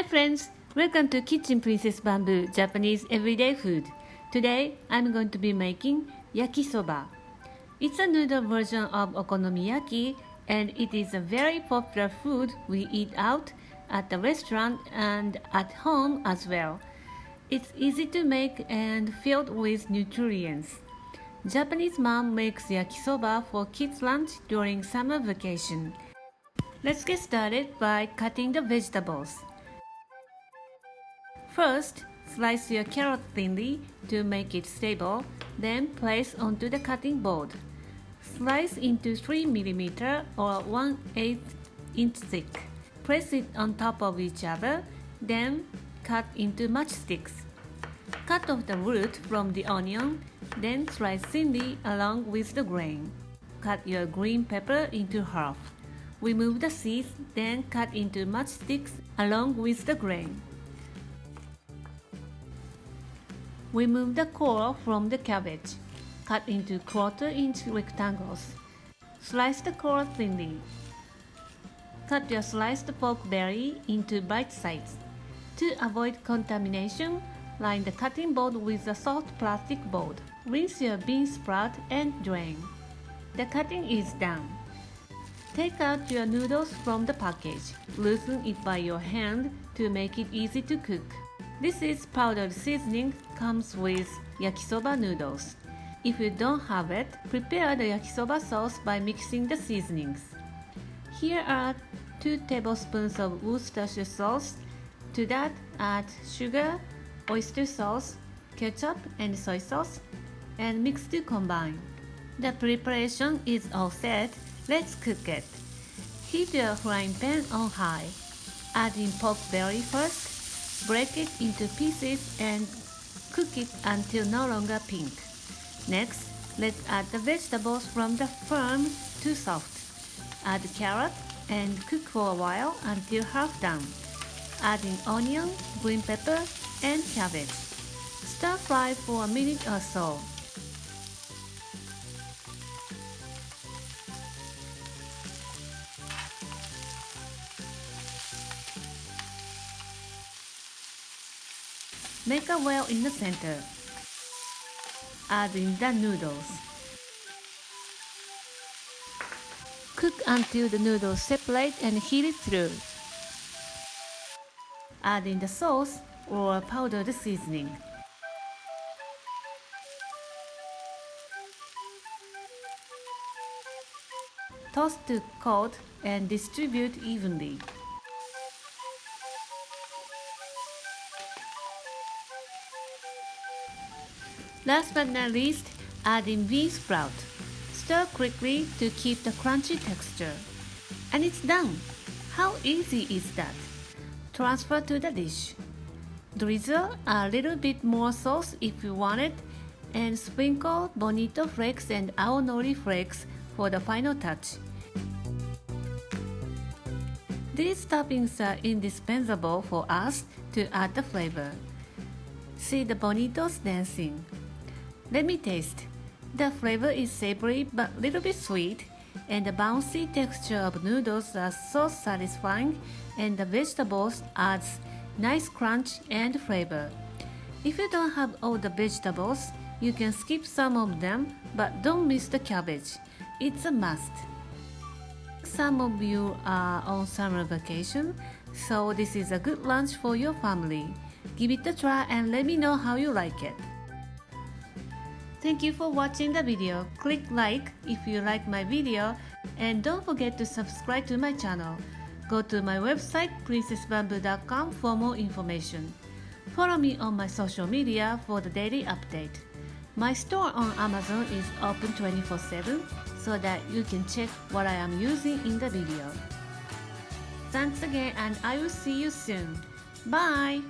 Hi friends, welcome to Kitchen Princess Bamboo Japanese Everyday Food. Today I'm going to be making Yakisoba. It's a noodle version of Okonomiyaki and it is a very popular food we eat out at the restaurant and at home as well. It's easy to make and filled with nutrients. Japanese mom makes yakisoba for kids' lunch during summer vacation. Let's get started by cutting the vegetables. First, slice your carrot thinly to make it stable, then place onto the cutting board. Slice into 3 mm or 1/8 inch thick. Place it on top of each other, then cut into matchsticks. Cut off the root from the onion, then slice thinly along with the grain. Cut your green pepper into half. Remove the seeds, then cut into matchsticks along with the grain. Remove the core from the cabbage. Cut into 1/4-inch rectangles. Slice the core thinly. Cut your sliced pork belly into bite size. To avoid contamination, line the cutting board with a soft plastic board. Rinse your bean sprout and drain. The cutting is done. Take out your noodles from the package. Loosen it by your hand to make it easy to cook. This is powdered seasoning, comes with yakisoba noodles. If you don't have it, prepare the yakisoba sauce by mixing the seasonings. Here are 2 tablespoons of Woostershire sauce. To that, add sugar, oyster sauce, ketchup and soy sauce, and mix to combine. The preparation is all set. Let's cook it. Heat your frying pan on high. Add in pork belly first. Break it into pieces and cook it until no longer pink. Next, let's add the vegetables from the firm to soft. Add carrot and cook for a while until half done. Add in onion, green pepper, and cabbage. Stir fry for a minute or so. Make a well in the center. Add in the noodles. Cook until the noodles separate and heat it through. Add in the sauce or powdered seasoning. Toss to coat and distribute evenly. Last but not least, add in bean sprout. Stir quickly to keep the crunchy texture. And it's done! How easy is that? Transfer to the dish. Drizzle a little bit more sauce if you want it, and sprinkle bonito flakes and Aonori flakes for the final touch. These toppings are indispensable for us to add the flavor. See the bonitos dancing. Let me taste. The flavor is savory but a little bit sweet, and the bouncy texture of noodles are so satisfying, and the vegetables adds nice crunch and flavor. If you don't have all the vegetables, you can skip some of them, but don't miss the cabbage. It's a must. Some of you are on summer vacation, so this is a good lunch for your family. Give it a try and let me know how you like it. Thank you for watching the video. Click like if you like my video, and don't forget to subscribe to my channel. Go to my website princessbamboo.com for more information. Follow me on my social media for the daily update. My store on Amazon is open 24/7 so that you can check what I am using in the video. Thanks again, and I will see you soon. Bye!